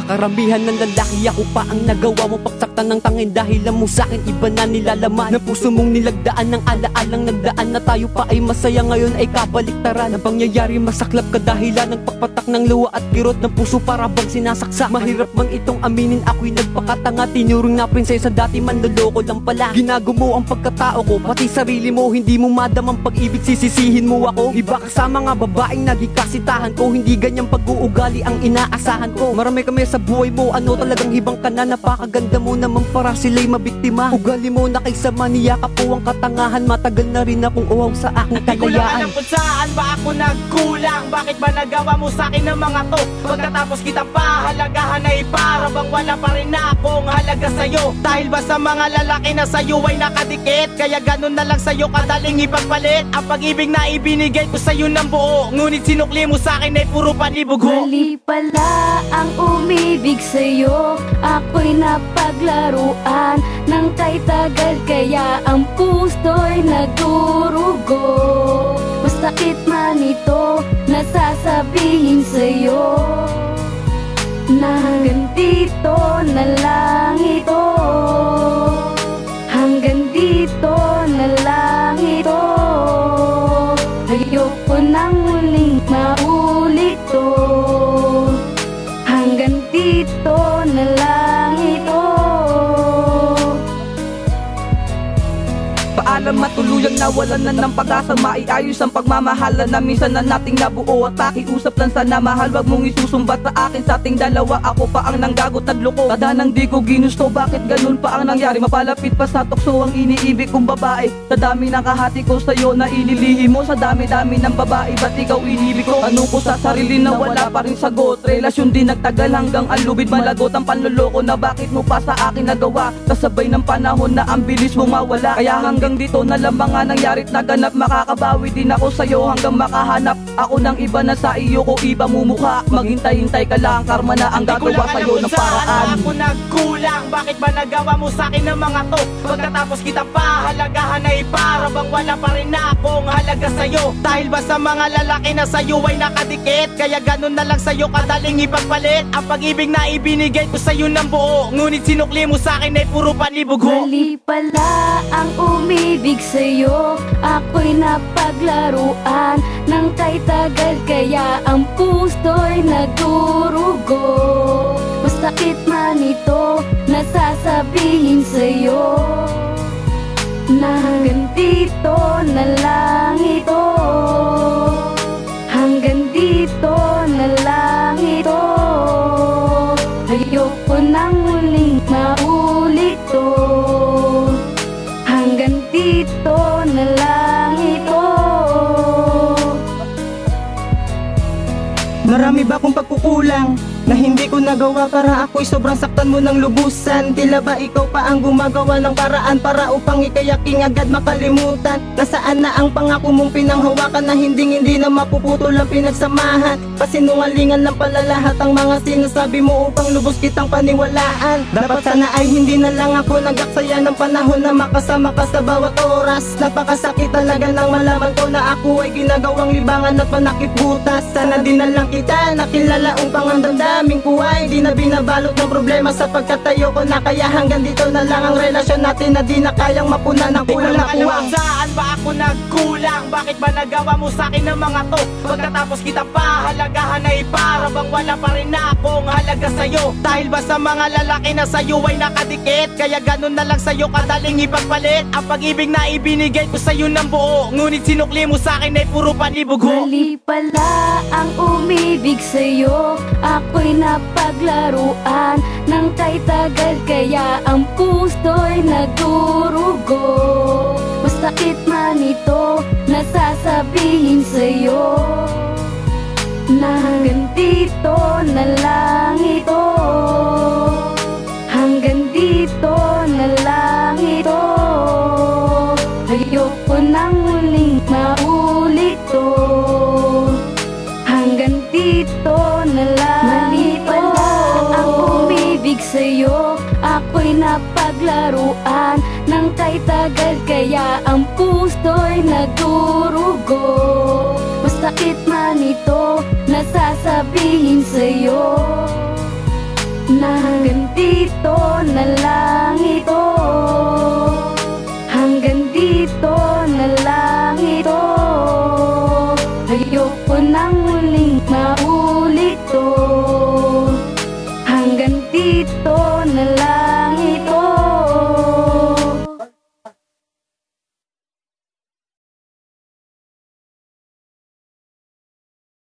Sa karamihan ng lalaki ako pa ang nagawa mo pagsaktan ng tangin. Dahilan mo sa'kin iba na nilalaman. Na puso mong nilagdaan ng alaalang nagdaan. Na tayo pa ay masaya ngayon ay kabaliktaran. Ang pangyayari masaklap ka dahilan ng pagpatak ng luwa at kirot ng puso para bang sinasaksak. Mahirap bang itong aminin ako'y nagpakatanga. Tinuring na prinsesa dati manloloko lang pala. Ginago mo ang pagkatao ko pati sarili mo. Hindi mo madamang pag-ibig sisisihin mo ako. Iba ka sa mga babaeng nagikasitahan ko. Hindi ganyang pag-uugali ang inaasahan ko. Marami kami sa buhay mo, ano talagang hibang ka na. Napakaganda mo naman para sila'y mabiktima. Ugali mo na kaysa maniyakap po ang katangahan. Matagal na rin akong uhaw sa aking kalayaan. Di ko lang alam kung saan ba ako nagkulang. Bakit ba nagawa mo sa'kin ng mga to? Pagkatapos kita pahalagahan ay para bang wala pa rin akong halaga sa'yo. Dahil ba sa mga lalaki na sa'yo ay nakadikit, kaya ganun na lang sa'yo kadaling ipagpalit. Ang pag-ibig na ibinigay ko sa'yo ng buo, ngunit sinukli mo sa'kin ay puro panibugho. Mali pala ang umibig sa'yo, ako'y napaglaruan ng kay tagal, kaya ang puso'y nagdurugo. Mas sakit man ito, nasasabihin sa'yo na hanggang dito na lang ito. Hanggang dito na lang ito. Ayoko nang muling maulit to. Hanggang dito na lang ito. Paalam matuluyang nawalan na ng pag-asa. Maiayos ang pagmamahala na minsan na nating nabuo. At pakiusap lang sana mahal, wag mong isusumbat sa akin. Sa ating dalawa ako pa ang nanggagot at loko. Tadanang di ko ginusto, bakit ganun pa ang nangyari? Mapalapit pa sa tukso ang iniibig kong babae. Sa dami ng kahati ko sa'yo na ililihim mo. Sa dami-dami ng babae, ba't ikaw inibig ko? Tanong ko sa sarili na wala pa rin sagot. Relasyon din nagtagal hanggang alubid malagot. Ang panloloko na bakit mo pa sa akin nagawa. Kasabay ng panahon na ang bilis mong mawala. Kaya hanggang dito na lang mga nangyarit naganap. Makakabawi din ako sa'yo hanggang makahanap ako ng iba na sa iyo ko iba mumukha. Maghintay-hintay ka lang, karma na ang gagawa sa'yo ng paraan. Ako nagkulang, bakit ba nagawa mo sa'kin ng mga to? Pagkatapos kita pahalagahan ay para bang wala pa rin akong halaga sa'yo. Dahil ba sa mga lalaki na sa'yo ay nakadikit, kaya ganun na lang sa'yo kadaling ipagpalit. Ang pag-ibig na ibinigay ko sa'yo ng buo, ngunit sinukli mo sa'kin ay puro panibugho. Mali pala ang umibig sa'yo, ako'y napaglaruan ng kay tagal, kaya ang puso'y nagdurugo. Mas sakit man ito, nasasabihin sa'yo na hanggang dito na lang ito. Hanggang dito na lang ito. Ayoko nang muling maulit to. Hanggang dito na lang ito. Marami ba akong pagkukulang na hindi ko nagawa para ako'y sobrang saktan mo ng lubusan? Tila ba ikaw pa ang gumagawa ng paraan para upang ikayaking agad makalimutan? Nasaan na ang pangako mong pinanghawakan na hindi na mapuputol ang pinagsamahan? Pasinungalingan lang pala lahat ang mga sinasabi mo upang lubos kitang paniwalaan. Dapat sana ay hindi na lang ako nagaksaya ng panahon na makasama ka sa bawat oras. Napakasakit talaga nang malaman ko na ako ay ginagawang libangan at panakiputas. Sana din na lang kita nakilala upang ang damdamin ko ay di na binabalot ng problema, sapagkat tayo ko na kaya hanggang dito na lang ang relasyon natin na di na kayang mapunan ng kulang na kuwang. Saan ba ako nagkulang? Bakit ba nagawa mo sa'kin ng mga to? Pagkatapos kita pahalagahan ay para bang wala pa rin akong halaga sa'yo. Dahil ba sa mga lalaki na sa'yo ay nakadikit, kaya ganun na lang sa'yo kadaling ipagpalit. Ang pag-ibig na ibinigay ko sa'yo ng buo, ngunit sinukli mo sa'kin ay puro panibugho. Mali pala ang umibig sa'yo, ako'y napaglaruan ng kay tagal, kaya ang puso'y nagdurugo. Mas sakit man ito, nasasabihin sa'yo na hanggang dito na lang ito. Hanggang dito na lang ito. Ayoko nang muling maulit to. Hanggang dito na lang. Mali pala ang umibig sa'yo, ako'y napaglaruan ng kay tagal, kaya ang puso'y nagdurugo. Mas sakit man ito, nasasabihin sa'yo dito na lang ito. Hanggang dito na lang ito. Ayoko nang muling maulit.